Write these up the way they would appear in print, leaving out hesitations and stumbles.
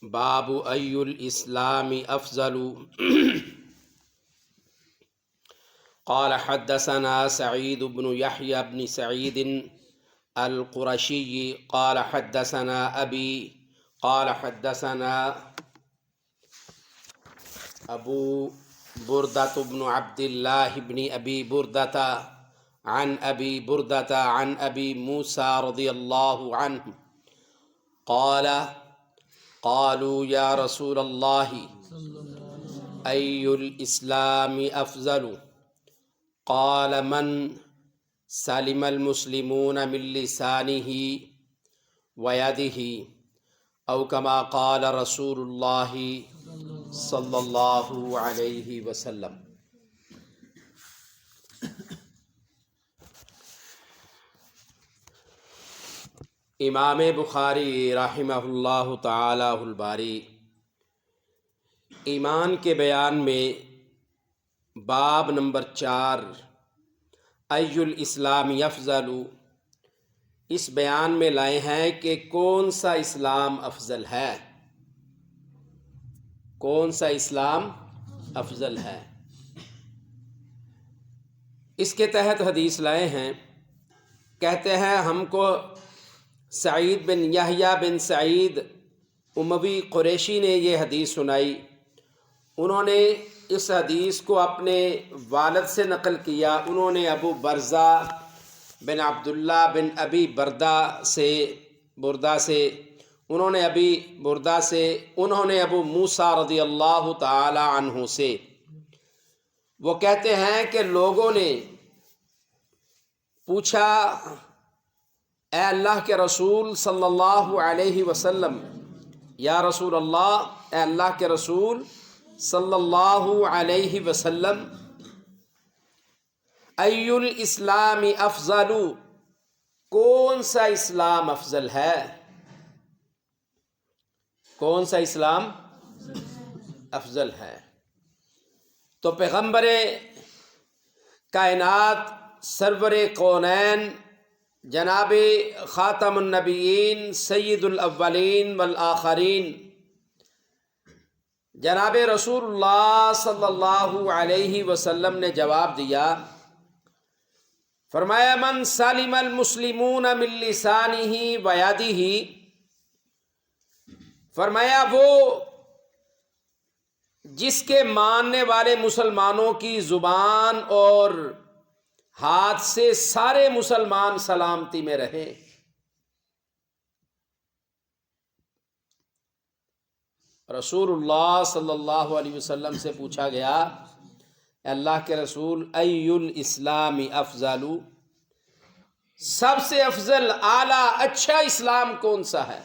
باب ای الاسلام افضل قال حدثنا سعيد بن يحيى بن سعيد القرشي قال حدثنا أبي قال حدثنا أبو بردة بن عبد الله بن أبي بردة عن أبي بردة عن أبي موسى رضي الله عنه قال قالوا يا رسول الله أي الإسلام أفضل قال من سلم المسلمون من لسانه ويده أو كما قال رسول الله صلی اللہ علیہ وسلم۔ امام بخاری رحمہ اللہ تعالی الباری ایمان کے بیان میں باب نمبر 4 ای الاسلام افضل اس بیان میں لائے ہیں کہ کون سا اسلام افضل ہے، کون سا اسلام افضل ہے۔ اس کے تحت حدیث لائے ہیں، کہتے ہیں ہم کو سعید بن یحییٰ بن سعید اموی قریشی نے یہ حدیث سنائی۔ انہوں نے اس حدیث کو اپنے والد سے نقل کیا، انہوں نے ابو برزہ بن عبداللہ بن ابی بردہ سے انہوں نے ابو موسیٰ رضی اللہ تعالی عنہ سے۔ وہ کہتے ہیں کہ لوگوں نے پوچھا اے اللہ کے رسول صلی اللہ علیہ وسلم، یا رسول اللہ، اے اللہ کے رسول صلی اللہ علیہ وسلم، ای الاسلام افضل کون سا اسلام افضل ہے، کون سا اسلام افضل ہے؟ تو پیغمبر کائنات سرور کونین جناب خاتم النبیین سید الاولین والآخرین جناب رسول اللہ صلی اللہ علیہ وسلم نے جواب دیا، فرمایا من سلم المسلمون من لسانہ ویدہ، فرمایا وہ جس کے ماننے والے مسلمانوں کی زبان اور ہاتھ سے سارے مسلمان سلامتی میں رہے۔ رسول اللہ صلی اللہ علیہ وسلم سے پوچھا گیا، اے اللہ کے رسول ای الاسلام افضل، سب سے افضل اعلیٰ اچھا اسلام کون سا ہے؟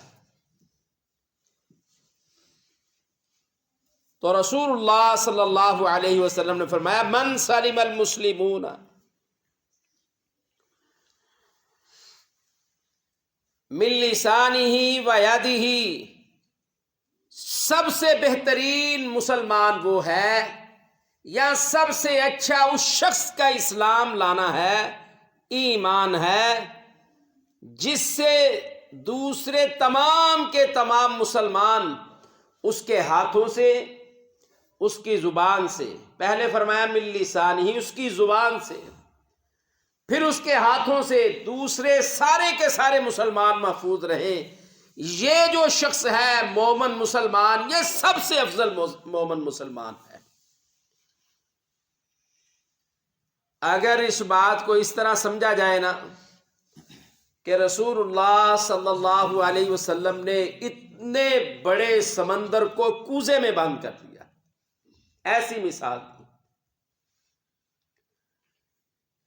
تو رسول اللہ صلی اللہ علیہ وسلم نے فرمایا من سلم المسلمون من لسانہ ویدہ، سب سے بہترین مسلمان وہ ہے یا سب سے اچھا اس شخص کا اسلام لانا ہے، ایمان ہے، جس سے دوسرے تمام کے تمام مسلمان اس کے ہاتھوں سے، اس کی زبان سے، پہلے فرمایا من لسانہ اس کی زبان سے، پھر اس کے ہاتھوں سے دوسرے سارے کے سارے مسلمان محفوظ رہیں۔ یہ جو شخص ہے مومن مسلمان، یہ سب سے افضل مومن مسلمان ہے۔ اگر اس بات کو اس طرح سمجھا جائے نا کہ رسول اللہ صلی اللہ علیہ وسلم نے اتنے بڑے سمندر کو کوزے میں بند کر دیا، ایسی مثال تھی،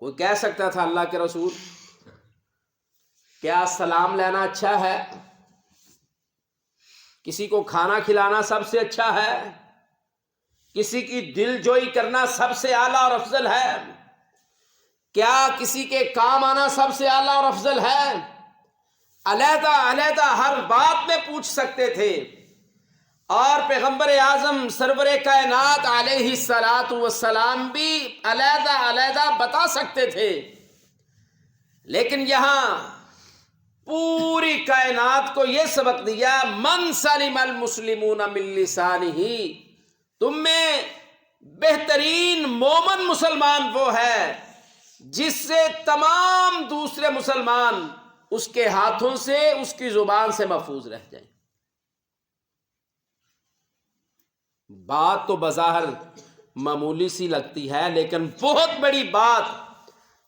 کوئی کہہ سکتا تھا اللہ کے رسول کیا سلام لینا اچھا ہے؟ کسی کو کھانا کھلانا سب سے اچھا ہے؟ کسی کی دل جوئی کرنا سب سے اعلیٰ اور افضل ہے؟ کیا کسی کے کام آنا سب سے اعلیٰ اور افضل ہے؟ علیحدہ علیحدہ ہر بات میں پوچھ سکتے تھے، اور پیغمبر اعظم سرور کائنات علیہ الصلاۃ والسلام بھی علیحدہ علیحدہ بتا سکتے تھے، لیکن یہاں پوری کائنات کو یہ سبق دیا، من سلم المسلمون من لسانہ، تم میں بہترین مومن مسلمان وہ ہے جس سے تمام دوسرے مسلمان اس کے ہاتھوں سے، اس کی زبان سے محفوظ رہ جائیں۔ بات تو بظاہر معمولی سی لگتی ہے، لیکن بہت بڑی بات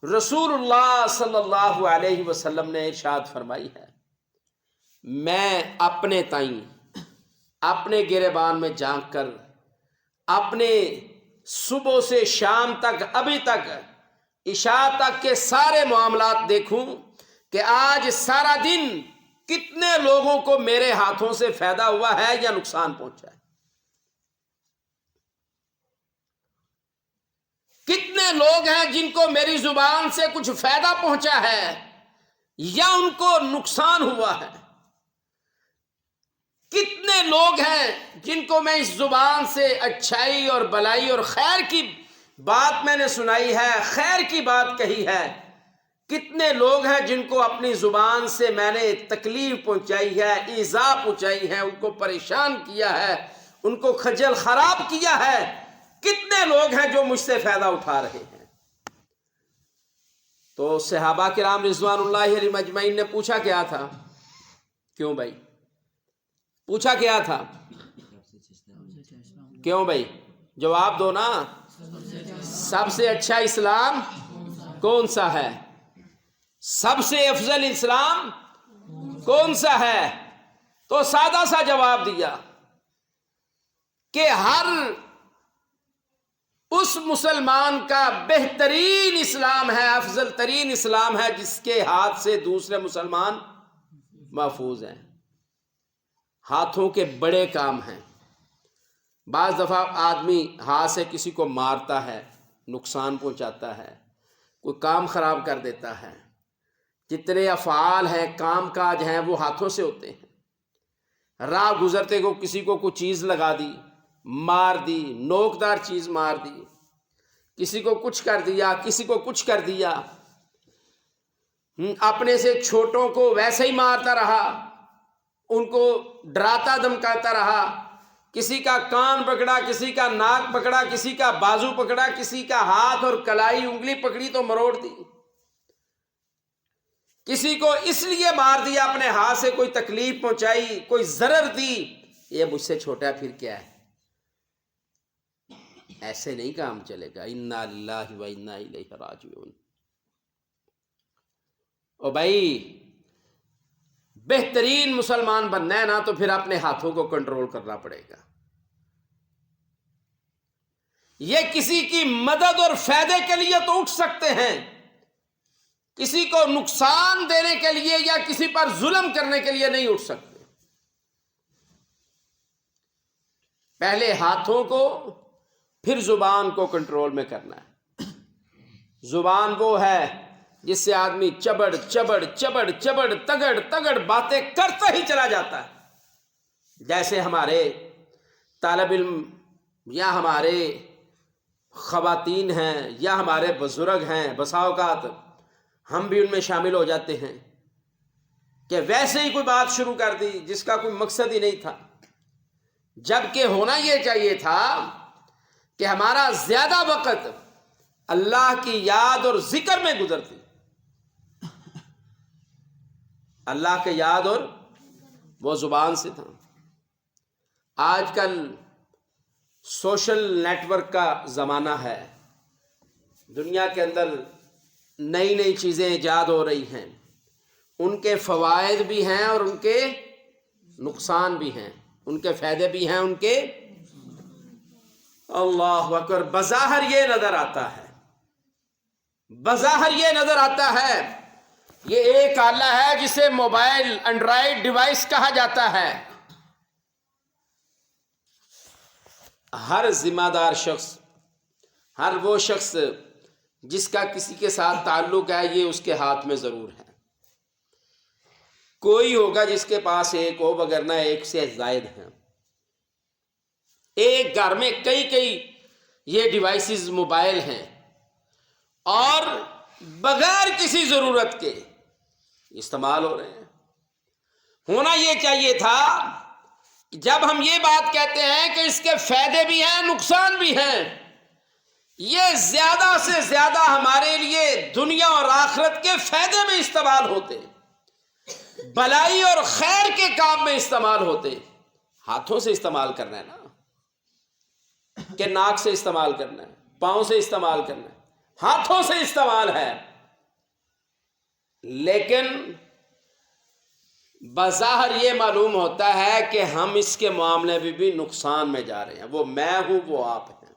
رسول اللہ صلی اللہ علیہ وسلم نے ارشاد فرمائی ہے۔ میں اپنے تائیں اپنے گریبان میں جھانک کر اپنے صبح سے شام تک، ابھی تک عشاء تک کے سارے معاملات دیکھوں کہ آج سارا دن کتنے لوگوں کو میرے ہاتھوں سے فائدہ ہوا ہے یا نقصان پہنچا ہے، کتنے لوگ ہیں جن کو میری زبان سے کچھ فائدہ پہنچا ہے یا ان کو نقصان ہوا ہے، کتنے لوگ ہیں جن کو میں اس زبان سے اچھائی اور بلائی اور خیر کی بات میں نے سنائی ہے، خیر کی بات کہی ہے، کتنے لوگ ہیں جن کو اپنی زبان سے میں نے تکلیف پہنچائی ہے، ایذا پہنچائی ہے، ان کو پریشان کیا ہے، ان کو خجل خراب کیا ہے، کتنے لوگ ہیں جو مجھ سے فائدہ اٹھا رہے ہیں۔ تو صحابہ کرام رضوان اللہ علیہم اجمعین نے پوچھا کیا تھا؟ کیوں بھائی پوچھا کیا تھا؟ کیوں بھائی جواب دو نا۔ سب سے اچھا اسلام کون سا ہے؟ سب سے افضل اسلام کون سا ہے؟ تو سادہ سا جواب دیا کہ ہر اس مسلمان کا بہترین اسلام ہے، افضل ترین اسلام ہے جس کے ہاتھ سے دوسرے مسلمان محفوظ ہیں۔ ہاتھوں کے بڑے کام ہیں، بعض دفعہ آدمی ہاتھ سے کسی کو مارتا ہے، نقصان پہنچاتا ہے، کوئی کام خراب کر دیتا ہے، جتنے افعال ہیں، کام کاج ہیں، وہ ہاتھوں سے ہوتے ہیں۔ راہ گزرتے کو کسی کو کوئی چیز لگا دی، مار دی، نوکدار چیز مار دی، کسی کو کچھ کر دیا، کسی کو کچھ کر دیا، اپنے سے چھوٹوں کو ویسے ہی مارتا رہا، ان کو ڈراتا دھمکاتا رہا، کسی کا کان پکڑا، کسی کا ناک پکڑا، کسی کا بازو پکڑا، کسی کا ہاتھ اور کلائی انگلی پکڑی تو مروڑ دی، کسی کو اس لیے مار دیا، اپنے ہاتھ سے کوئی تکلیف پہنچائی، کوئی ضرر دی، یہ مجھ سے چھوٹا پھر کیا ہے؟ ایسے نہیں کام چلے گا۔ انا للہ و انا الیہ راجعون۔ او بھائی بہترین مسلمان بننا ہے نا تو پھر اپنے ہاتھوں کو کنٹرول کرنا پڑے گا۔ یہ کسی کی مدد اور فائدے کے لیے تو اٹھ سکتے ہیں، کسی کو نقصان دینے کے لیے یا کسی پر ظلم کرنے کے لیے نہیں اٹھ سکتے۔ پہلے ہاتھوں کو پھر زبان کو کنٹرول میں کرنا ہے۔ زبان وہ ہے جس سے آدمی چبڑ چبڑ چبڑ چبڑ تگڑ تگڑ باتیں کرتا ہی چلا جاتا ہے۔ جیسے ہمارے طالب علم یا ہمارے خواتین ہیں یا ہمارے بزرگ ہیں، بسا اوقات ہم بھی ان میں شامل ہو جاتے ہیں کہ ویسے ہی کوئی بات شروع کر دی جس کا کوئی مقصد ہی نہیں تھا، جبکہ ہونا یہ چاہیے تھا کہ ہمارا زیادہ وقت اللہ کی یاد اور ذکر میں گزرتی، اللہ کے یاد اور وہ زبان سے تھا۔ آج کل سوشل نیٹ ورک کا زمانہ ہے، دنیا کے اندر نئی نئی چیزیں ایجاد ہو رہی ہیں، ان کے فوائد بھی ہیں اور ان کے نقصان بھی ہیں، ان کے فائدے بھی ہیں، ان کے اللہ اکبر۔ بظاہر یہ نظر آتا ہے، بظاہر یہ نظر آتا ہے یہ ایک آلہ ہے جسے موبائل اینڈرائیڈ ڈیوائس کہا جاتا ہے۔ ہر ذمہ دار شخص، ہر وہ شخص جس کا کسی کے ساتھ تعلق ہے، یہ اس کے ہاتھ میں ضرور ہے۔ کوئی ہوگا جس کے پاس ایک ہو، وگرنہ ایک سے زائد ہیں۔ ایک گھر میں کئی کئی یہ ڈیوائسز موبائل ہیں اور بغیر کسی ضرورت کے استعمال ہو رہے ہیں۔ ہونا یہ چاہیے تھا کہ جب ہم یہ بات کہتے ہیں کہ اس کے فائدے بھی ہیں نقصان بھی ہیں، یہ زیادہ سے زیادہ ہمارے لیے دنیا اور آخرت کے فائدے میں استعمال ہوتے، بلائی اور خیر کے کام میں استعمال ہوتے۔ ہاتھوں سے استعمال کرنا ہے نا، کہ ناک سے استعمال کرنا ہے، پاؤں سے استعمال کرنا ہے، ہاتھوں سے استعمال ہے، لیکن بظاہر یہ معلوم ہوتا ہے کہ ہم اس کے معاملے میں بھی نقصان میں جا رہے ہیں۔ وہ میں ہوں، وہ آپ ہیں۔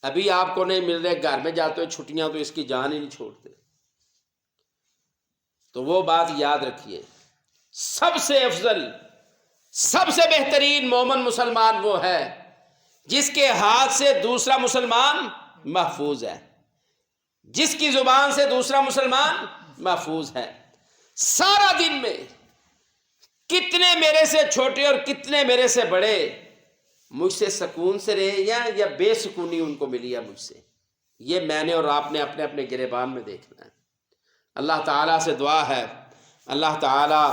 ابھی آپ کو نہیں مل رہے، گھر میں جاتے ہوئے چھٹیاں تو اس کی جان ہی نہیں چھوڑتے۔ تو وہ بات یاد رکھیے، سب سے افضل، سب سے بہترین مومن مسلمان وہ ہے جس کے ہاتھ سے دوسرا مسلمان محفوظ ہے، جس کی زبان سے دوسرا مسلمان محفوظ ہے۔ سارا دن میں کتنے میرے سے چھوٹے اور کتنے میرے سے بڑے مجھ سے سکون سے رہے یا بے سکونی ان کو ملی ہے مجھ سے، یہ میں نے اور آپ نے اپنے اپنے گریبان میں دیکھنا ہے۔ اللہ تعالیٰ سے دعا ہے، اللہ تعالیٰ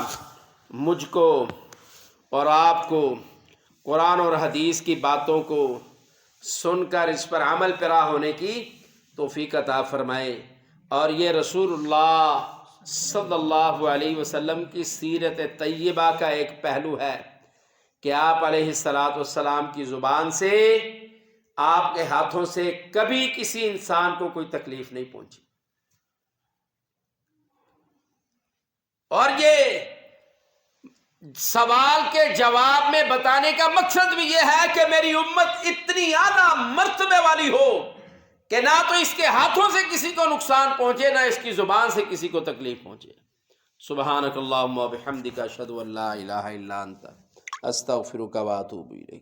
مجھ کو اور آپ کو قرآن اور حدیث کی باتوں کو سن کر اس پر عمل پیرا ہونے کی توفیق عطا فرمائے، اور یہ رسول اللہ صلی اللہ علیہ وسلم کی سیرت طیبہ کا ایک پہلو ہے کہ آپ علیہ السلام کی زبان سے، آپ کے ہاتھوں سے کبھی کسی انسان کو کوئی تکلیف نہیں پہنچی۔ اور یہ سوال کے جواب میں بتانے کا مقصد بھی یہ ہے کہ میری امت اتنی اعلیٰ مرتبے والی ہو کہ نہ تو اس کے ہاتھوں سے کسی کو نقصان پہنچے، نہ اس کی زبان سے کسی کو تکلیف پہنچے۔ سبحانک اللہم و بحمدک، اشہد ان لا الہ الا انت، استغفرک و اتوب الیک۔